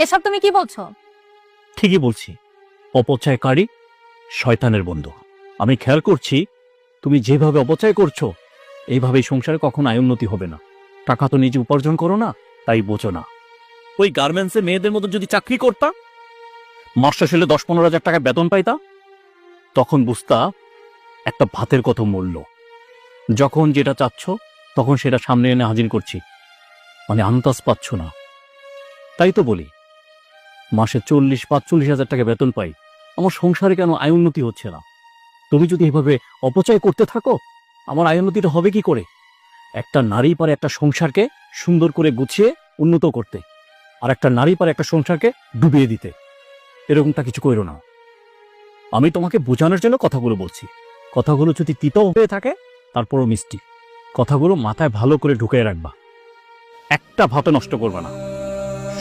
এসব তুমি কি বলছো? ঠিকই বলছি, অপচয়কারী শয়তানের বন্ধু। আমি খেয়াল করছি তুমি যেভাবে অপচয় করছো এইভাবে সংসারে কখনো আয় উন্নতি হবে না। টাকা তো নিজে উপার্জন করো না, তাই বোঝো না। ওই গার্মেন্টসে মেয়েদের মতো যদি চাকরি করতা, মাস শেষে 10-15 হাজার টাকা বেতন পাইতা, তখন বুঝতা একটা ভাতের কত মূল্য। যখন যেটা চাচ্ছ তখন সেটা সামনে এনে হাজির করছি, মানে আন্দাজ পাচ্ছ না। তাই তো বলি, মাসে 40-45 হাজার টাকা বেতন পাই, আমার সংসারে কেন আয় উন্নতি হচ্ছে না? তুমি যদি এভাবে অপচয় করতে থাকো, আমার আয় উন্নতিটা হবে কি করে? একটা নারী পারে একটা সংসারকে সুন্দর করে গুছিয়ে উন্নত করতে, আর একটা নারী পারে একটা সংসারকে ডুবিয়ে দিতে। এরকমটা কিছু কইরো না। আমি তোমাকে বোঝানোর জন্য কথাগুলো বলছি। কথাগুলো যদি তিতাও হয়ে থাকে তারপরও মিষ্টি। কথাগুলো মাথায় ভালো করে ঢুকিয়ে রাখবা, একটা ভাতও নষ্ট করবা না।